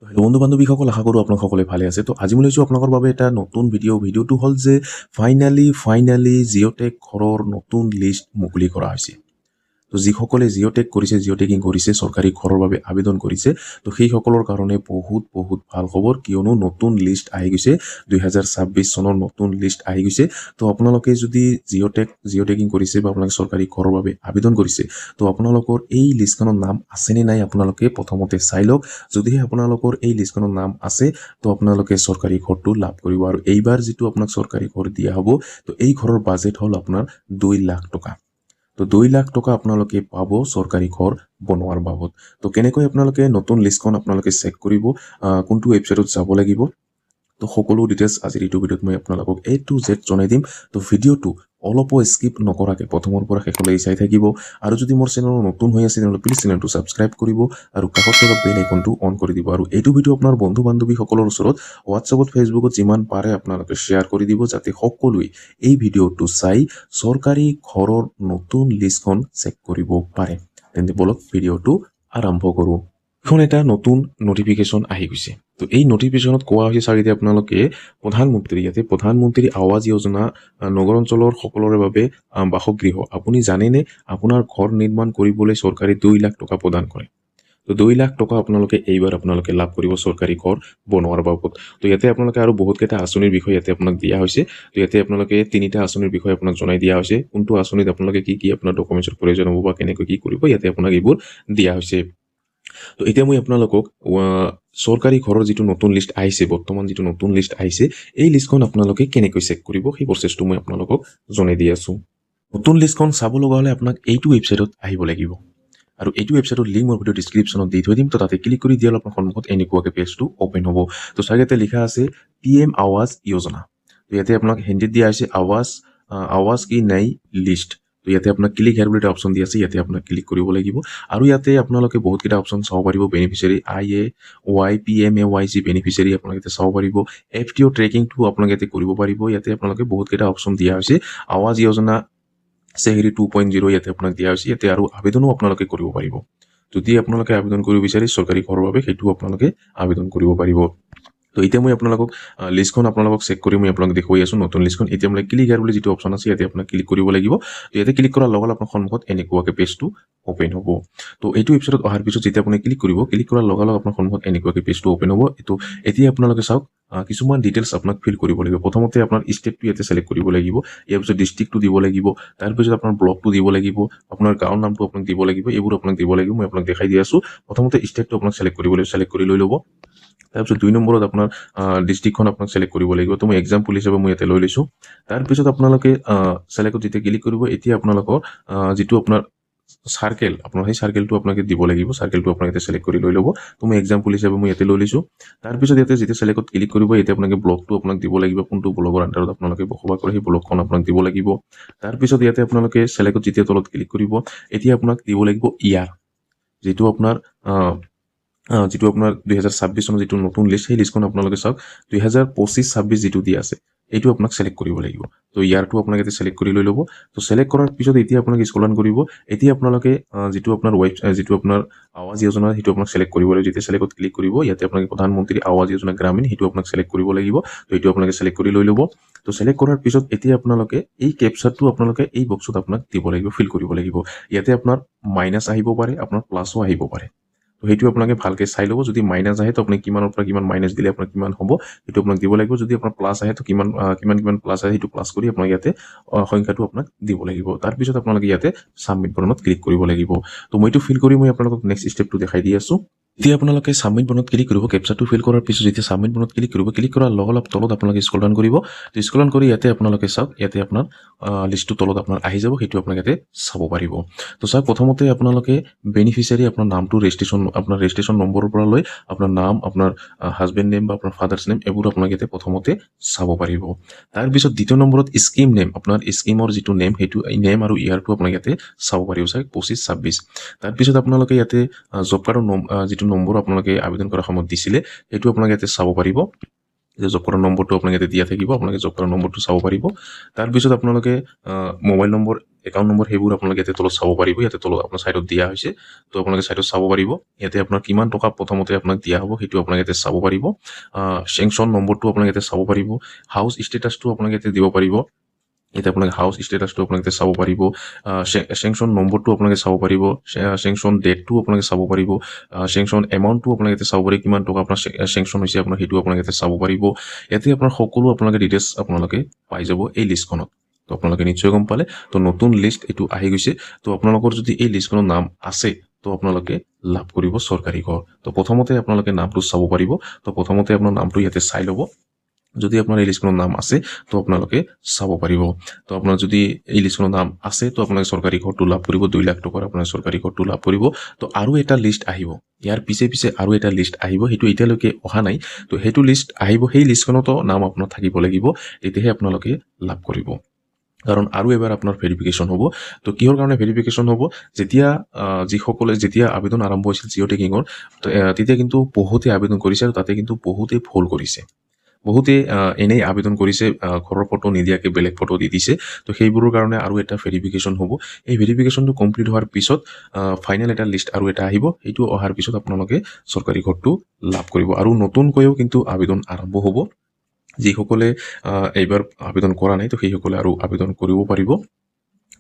Hello' বন্ধু বান্ধৱীসকল, আশা কৰোঁ আপোনালোক সকলোৱে ভালে আছে। তো আজি মই লৈছোঁ আপোনালোকৰ বাবে এটা নতুন ভিডিঅ'টো হ'ল যে ফাইনালি জিঅ'টেক ঘৰৰ নতুন লিষ্ট মুকলি কৰা হৈছে। তো যিসকলে জিঅ'টেক কৰিছে, জিঅ'টেকিং কৰিছে, চৰকাৰী ঘৰৰ বাবে আবেদন কৰিছে, তো সেইসকলৰ কাৰণে বহুত ভাল খবৰ, কিয়নো নতুন লিষ্ট আহি গৈছে। 2026 চনৰ নতুন লিষ্ট আহি গৈছে। তো আপোনালোকে যদি জিঅ'টেকিং কৰিছে বা আপোনালোকে চৰকাৰী ঘৰৰ বাবে আবেদন কৰিছে, তো আপোনালোকৰ এই লিষ্টখনৰ নাম আছেনে নাই আপোনালোকে প্ৰথমতে চাই লওক। যদিহে আপোনালোকৰ এই লিষ্টখনৰ নাম আছে, তো আপোনালোকে চৰকাৰী ঘৰটো লাভ কৰিব। আৰু এইবাৰ যিটো আপোনাক চৰকাৰী ঘৰ দিয়া হ'ব, তো এই ঘৰৰ বাজেট হ'ল আপোনাৰ 2 লাখ টকা। তো 2 লাখ টকা আপোনালোকে পাব চৰকাৰী ঘৰ বনোৱাৰ বাবদ। তো কেনেকৈ আপোনালোকে নতুন লিষ্টখন আপোনালোকে চেক কৰিব, কোনটো ৱেবছাইটত যাব লাগিব, তো সকলো ডিটেইলছ আজিৰ এইটো ভিডিঅ'ত মই আপোনালোকক A to Z জনাই দিম। তো ভিডিঅ'টো অলপো স্কিপ নকৰাকৈ প্ৰথমৰ পৰা শেষলৈ চাই থাকিব। আৰু যদি মোৰ চেনেল নতুন হৈ আছে তেনেহ'লে প্লিজ চেনেলটো ছাবস্ক্ৰাইব কৰিব আৰু কাষত থকা বেল আইকনটো অন কৰি দিব। আৰু এইটো ভিডিঅ' আপোনাৰ বন্ধু বান্ধৱীসকলৰ ওচৰত হোৱাটছআপত, ফেচবুকত যিমান পাৰে আপোনালোকে শ্বেয়াৰ কৰি দিব, যাতে সকলোৱে এই ভিডিঅ'টো চাই চৰকাৰী ঘৰৰ নতুন লিষ্টখন চেক কৰিব পাৰে। তেন্তে বলক ভিডিঅ'টো আৰম্ভ কৰোঁ। এখন এটা নতুন নটিফিকেশ্যন আহি গৈছে। তো এই নটিফিকেশ্যনত কোৱা হৈছে চাৰিতে আপোনালোকে প্ৰধানমন্ত্ৰী আৱাস যোজনা নগৰ অঞ্চলৰ সকলোৰে বাবে বাসগৃহ। আপুনি জানেনে আপোনাৰ ঘৰ নিৰ্মাণ কৰিবলৈ চৰকাৰে 2 লাখ টকা প্ৰদান কৰে। তো 2 লাখ টকা এইবাৰ আপোনালোকে লাভ কৰিব চৰকাৰী ঘৰ বনোৱাৰ বাবদ। তো ইয়াতে আপোনালোকে আৰু বহুতকেইটা আঁচনিৰ বিষয়ে ইয়াতে আপোনাক দিয়া হৈছে। তো ইয়াতে আপোনালোকে 3টা আঁচনিৰ বিষয়ে আপোনাক জনাই দিয়া হৈছে, কোনটো আঁচনিত আপোনালোকে কি আপোনাৰ ডকুমেণ্টছৰ প্ৰয়োজন হ'ব বা কেনেকৈ কি কৰিব, ইয়াতে আপোনাক এইবোৰ দিয়া হৈছে। তো এতিয়া মই আপোনালোকক চৰকাৰী ঘৰৰ যিটো নতুন লিষ্ট আহিছে, বৰ্তমান যিটো নতুন লিষ্ট আহিছে, এই লিষ্টখন আপোনালোকে কেনেকৈ চেক কৰিব সেই প্ৰচেছটো মই আপোনালোকক জনাই দি আছোঁ। নতুন লিষ্টখন চাব লগা হ'লে আপোনাক এইটো ৱেবছাইটত আহিব লাগিব। আৰু এইটো ৱেবছাইটৰ লিংক মই ভিডিঅ' ডিছক্ৰিপশ্যনত দি থৈ দিম। তো তাতে ক্লিক কৰি দিয়াৰ আপোনাৰ সন্মুখত এনেকুৱাকৈ পেজটো অ'পেন হ'ব। তো চাগে ইয়াতে লিখা আছে PM আৱাস যোজনা। তো ইয়াতে আপোনাক হিন্দীত দিয়া হৈছে আৱাস কি নই লিষ্ট। তো ইয়াতে আপোনাক ক্লিক হেয়াৰ বুলি এটা অপশ্যন দি আছে, ইয়াতে আপোনাক ক্লিক কৰিব লাগিব। আৰু ইয়াতে আপোনালোকে বহুতকেইটা অপশ্যন চাব পাৰিব। বেনিফিচিয়াৰী IAY PMAY বেনিফিচিয়াৰী আপোনালোকে ইয়াতে চাব পাৰিব। FTO ট্ৰেকিংটো আপোনালোকে ইয়াতে কৰিব পাৰিব। ইয়াতে আপোনালোকে বহুতকেইটা অপশ্যন দিয়া হৈছে। আৱাস যোজনা চেহেৰী 2.0 ইয়াতে আপোনাক দিয়া হৈছে। ইয়াতে আৰু আবেদনো আপোনালোকে কৰিব পাৰিব। যদি আপোনালোকে আবেদন কৰিব বিচাৰে চৰকাৰী ঘৰৰ বাবে, সেইটো আপোনালোকে আবেদন কৰিব পাৰিব। তো এতিয়া মই আপোনালোকক লিষ্টখন চেক কৰি মই আপোনালোকক দেখুৱাই আছোঁ নতুন লিষ্টখন। এতিয়া আপোনালোকে ক্লিক হেয়াৰ বুলি যিটো অপশ্যন আছে, ইয়াতে আপোনাক ক্লিক কৰিব লাগিব। তো ইয়াতে ক্লিক কৰাৰ লগে আপোনাৰ সন্মুখত এনেকুৱাকৈ পেজটো অ'পেন হ'ব। তো এইটো ৱেবছাইটত অহাৰ পিছত যেতিয়া আপুনি ক্লিক কৰাৰ লগে আপোনাৰ সন্মুখত এনেকুৱাকৈ পেজটো অ'পেন হ'ব। এতিয়া আপোনালোকে চাওক, কিছুমান ডিটেইলছ আপোনাক ফিল কৰিব লাগিব। প্ৰথমতে আপোনাৰ ষ্টেটটো ইয়াতে চিলেক্ট কৰিব লাগিব। ইয়াৰ পিছত ডিষ্ট্ৰিক্টটো দিব লাগিব। তাৰপিছত আপোনাৰ ব্লকটো দিব লাগিব। আপোনাৰ গাঁৱৰ নামটো আপোনাক দিব লাগিব। এইবোৰ আপোনাক দিব লাগিব। মই আপোনাক দেখাই দি আছোঁ। প্ৰথমতে ষ্টেটটো আপোনাক চিলেক্ট কৰিব লাগিব, চিলেক্ট কৰি লৈ ল'ব। তাৰপিছত 2 নম্বৰত আপোনাৰ ডিষ্ট্ৰিক্টখন আপোনাক চিলেক্ট কৰিব লাগিব। তো মই এক্সাম্পল হিচাপে মই ইয়াতে লৈ লৈছোঁ। তাৰপিছত আপোনালোকে চিলেক্টত যেতিয়া ক্লিক কৰিব, এতিয়া আপোনালোকৰ যিটো আপোনাৰ চাৰ্কেল, আপোনাৰ সেই চাৰ্কেলটো আপোনালোকে দিব লাগিব। চাৰ্কেলটো আপোনাক ইয়াতে চিলেক্ট কৰি লৈ ল'ব। তো মই এক্সাম্পল হিচাপে মই ইয়াতে লৈ লৈছোঁ। তাৰপিছত ইয়াতে যেতিয়া চিলেক্টত ক্লিক কৰিব, এতিয়া আপোনালোকে ব্লকটো আপোনাক দিব লাগিব। কোনটো ব্লকৰ আণ্ডাৰত আপোনালোকে বসবাস কৰে সেই ব্লকখন আপোনাক দিব লাগিব। তাৰপিছত ইয়াতে আপোনালোকে চিলেক্টত যেতিয়া তলত ক্লিক কৰিব, এতিয়া আপোনাক দিব লাগিব ইয়াৰ, যিটো আপোনাৰ 2026 চনৰ যিটো নতুন লিষ্ট, সেই লিষ্টখন আপোনালোকে চাওক 2025-26 যিটো দিয়া আছে, এইটো আপোনাক চিলেক্ট কৰিব লাগিব। তো ইয়াৰটো আপোনাক ইয়াতে চিলেক্ট কৰি লৈ ল'ব। তো চিলেক্ট কৰাৰ পিছত এতিয়া আপোনাক স্ক্ৰল ডাউন কৰিব। এতিয়া আপোনালোকে যিটো আপোনাৰ আৱাস যোজনা, সেইটো আপোনাক চিলেক্ট কৰিব লাগিব। যেতিয়া চিলেক্টত ক্লিক কৰিব, ইয়াতে আপোনালোকে প্ৰধানমন্ত্ৰী আৱাস যোজনা গ্ৰামীণ, সেইটো আপোনাক চিলেক্ট কৰিব লাগিব। তো এইটো আপোনালোকে চিলেক্ট কৰি লৈ ল'ব। তো চিলেক্ট কৰাৰ পিছত এতিয়া আপোনালোকে এই কেপচাৰটো আপোনালোকে এই বক্সত আপোনাক দিব লাগিব, ফিল কৰিব লাগিব। ইয়াতে আপোনাৰ মাইনাছ আহিব পাৰে, আপোনাৰ প্লাছো আহিব পাৰে। তো সেইটো আপোনালোকে ভালকৈ চাই ল'ব। যদি মাইনাছ আহে, তো আপুনি কিমানৰ পৰা কিমান মাইনাছ দিলে আপোনাৰ কিমান হ'ব, সেইটো আপোনাক দিব লাগিব। যদি আপোনাৰ প্লাছ আহে, তো কিমান প্লাছ আহে, সেইটো প্লাছ কৰি আপোনাক ইয়াতে সংখ্যাটো আপোনাক দিব লাগিব। তাৰপিছত আপোনালোকে ইয়াতে ছাবমিট বাটনত ক্লিক কৰিব লাগিব। তো মইটো ফিল কৰি মই আপোনালোকক নেক্সট ষ্টেপটো দেখাই দি আছোঁ। এতিয়া আপোনালোকে ছাবমিট বাটনত ক্লিক কৰিব। কেপচাৰটো ফিল কৰাৰ পিছত যেতিয়া ছাবমিট বাটনত ক্লিক কৰিব, ক্লিক কৰাৰ লগে তলত আপোনালোকে স্ক্ৰল ডাউন কৰিব। তো স্ক্ৰল ডাউন কৰি ইয়াতে আপোনালোকে চাওক, ইয়াতে আপোনাৰ লিষ্টটো তলত আপোনাৰ আহি যাব, সেইটো আপোনাক ইয়াতে চাব পাৰিব। তো চাওক, প্ৰথমতে আপোনালোকে বেনিফিচিয়াৰী আপোনাৰ নামটো ৰেজিষ্ট্ৰেশ্যন নম্বৰৰ পৰা লৈ আপোনাৰ নাম, আপোনাৰ হাজবেণ্ড নেম বা আপোনাৰ ফাদাৰ্ছ নেম, এইবোৰ আপোনাক ইয়াতে প্ৰথমতে চাব পাৰিব। তাৰপিছত দ্বিতীয় নম্বৰত স্কিম নেম, আপোনাৰ স্কিমৰ যিটো নেম, সেইটো নেম আৰু ইয়াৰটো আপোনাক ইয়াতে চাব পাৰিব। চাওক 25-26। তাৰপিছত আপোনালোকে ইয়াতে জব কাৰ্ডৰ যিটো নম্বৰ আপোনালোকে আবেদন কৰাৰ সময়ত দিছিলে, সেইটো আপোনালোকে ইয়াতে চাব পাৰিব। যে জব কৰাৰ নম্বৰটো আপোনালোকে ইয়াতে দিয়া থাকিব আপোনালোকে জব কৰাৰ নম্বৰটো চাব পাৰিব তাৰপিছত আপোনালোকে মোবাইল নম্বৰ একাউণ্ট নম্বৰ সেইবোৰ আপোনালোকে ইয়াতে তলত চাব পাৰিব ইয়াতে তলত আপোনাৰ সাইডত দিয়া হৈছে তো আপোনালোকে সাইডত চাব পাৰিব ইয়াতে আপোনাৰ কিমান টকা প্ৰথমতে আপোনাক দিয়া হ'ব সেইটো আপোনালোকে ইয়াতে চাব পাৰিব সেংচন নম্বৰটো আপোনালোকে ইয়াতে চাব পাৰিব হাউচ ষ্টেটাছটো আপোনালোকে ইয়াতে দিব পাৰিব ইয়াতে আপোনালোকে হাউচ ষ্টেটাছটো আপোনালোকে চাব পাৰিব সেংচন নম্বৰটো আপোনালোকে চাব পাৰিব সেংচন ডেটটো আপোনালোকে চাব পাৰিব সেংচন এমাউণ্টটো আপোনালোকে ইয়াতে চাব পাৰিব কিমান টকা আপোনাৰ সেংচন হৈছে আপোনাৰ সেইটো আপোনালোকে ইয়াতে চাব পাৰিব ইয়াতে আপোনাৰ সকলো আপোনালোকে ডিটেইলছ আপোনালোকে পাই যাব এই লিষ্টখনত তো আপোনালোকে নিশ্চয় গম পালে তো নতুন লিষ্ট এইটো আহি গৈছে তো আপোনালোকৰ যদি এই লিষ্টখনৰ নাম আছে তো আপোনালোকে লাভ কৰিব চৰকাৰী ঘৰ তো প্ৰথমতে আপোনালোকে নামটো চাব পাৰিব তো প্ৰথমতে আপোনাৰ নামটো ইয়াতে চাই ল'ব যদি আপোনাৰ এই লিষ্টখনৰ নাম আছে তো আপোনালোকে চাব পাৰিব তো আপোনাৰ যদি এই লিষ্টখনৰ নাম আছে তো আপোনালোকে চৰকাৰী ঘৰটো লাভ কৰিব 2 লাখ টকাৰ আপোনাৰ চৰকাৰী ঘৰটো লাভ কৰিব তো আৰু এটা লিষ্ট আহিব ইয়াৰ পিছে আৰু এটা লিষ্ট আহিব সেইটো এতিয়ালৈকে অহা নাই তো সেইটো লিষ্ট আহিব সেই লিষ্টখনতো নাম আপোনাৰ থাকিব লাগিব তেতিয়াহে আপোনালোকে লাভ কৰিব কাৰণ আৰু এবাৰ আপোনাৰ ভেৰিফিকেশ্যন হ'ব তো কিহৰ কাৰণে ভেৰিফিকেশ্যন হ'ব যেতিয়া যিসকলে যেতিয়া আবেদন আৰম্ভ হৈছিল জিঅ' টেকিঙৰ তেতিয়া কিন্তু বহুতে আবেদন কৰিছে আৰু তাতে কিন্তু বহুতে ভুল কৰিছে বহুতে এনেই আবেদন কৰিছে ঘৰৰ ফটো নিদিয়াকৈ বেলেগ ফটো দি দিছে তো সেইবোৰৰ কাৰণে আৰু এটা ভেৰিফিকেশ্যন হ'ব এই ভেৰিফিকেশ্যনটো কমপ্লিট হোৱাৰ পিছত ফাইনেল এটা লিষ্ট আৰু এটা আহিব এইটো অহাৰ পিছত আপোনালোকে চৰকাৰী ঘৰটো লাভ কৰিব আৰু নতুনকৈও কিন্তু আবেদন আৰম্ভ হ'ব যিসকলে এইবাৰ আবেদন কৰা নাই তো সেইসকলে আৰু আবেদন কৰিব পাৰিব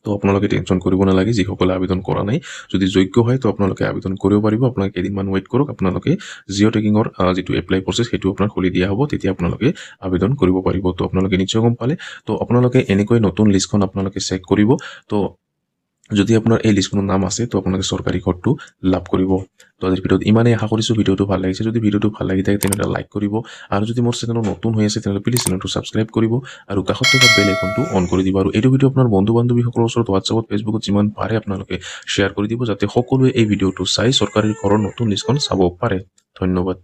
তো আপোনালোকে টেনশ্যন কৰিব নালাগে যিসকলে আবেদন কৰা নাই যদি যোগ্য হয় তো আপোনালোকে আবেদন কৰিব পাৰিব আপোনালোকে কেইদিনমান ৱেইট কৰক আপোনালোকে জিঅ' টেকিঙৰ যিটো এপ্লাই প্ৰচেছ সেইটো আপোনাৰ খুলি দিয়া হ'ব তেতিয়া আপোনালোকে আবেদন কৰিব পাৰিব তো আপোনালোকে নিশ্চয় গম পালে তো আপোনালোকে এনেকৈ নতুন লিষ্টখন আপোনালোকে চেক কৰিব তো যদি আপোনাৰ এই লিষ্টখনৰ নাম আছে তো আপোনালোকে চৰকাৰী ঘৰটো লাভ কৰিব তো আজিৰ ভিডিঅ'ত ইমানেই আশা কৰিছোঁ ভিডিঅ'টো ভাল লাগিছে যদি ভিডিঅ'টো ভাল লাগি থাকে তেনেহ'লে লাইক কৰিব আৰু যদি মোৰ চেনেল নতুন হৈ আছে তেনেহ'লে প্লিজ চেনেলটো ছাবস্ক্ৰাইব কৰিব আৰু কাষত থকা বেল আইকনটো অন কৰি দিব আৰু এইটো ভিডিঅ' আপোনাৰ বন্ধু বান্ধৱীসকলৰ ওচৰত হোৱাটছআপত ফেচবুকত যিমান পাৰে আপোনালোকে শ্বেয়াৰ কৰি দিব যাতে সকলোৱে এই ভিডিঅ'টো চাই চৰকাৰী ঘৰৰ নতুন লিষ্টখন চাব পাৰে ধন্যবাদ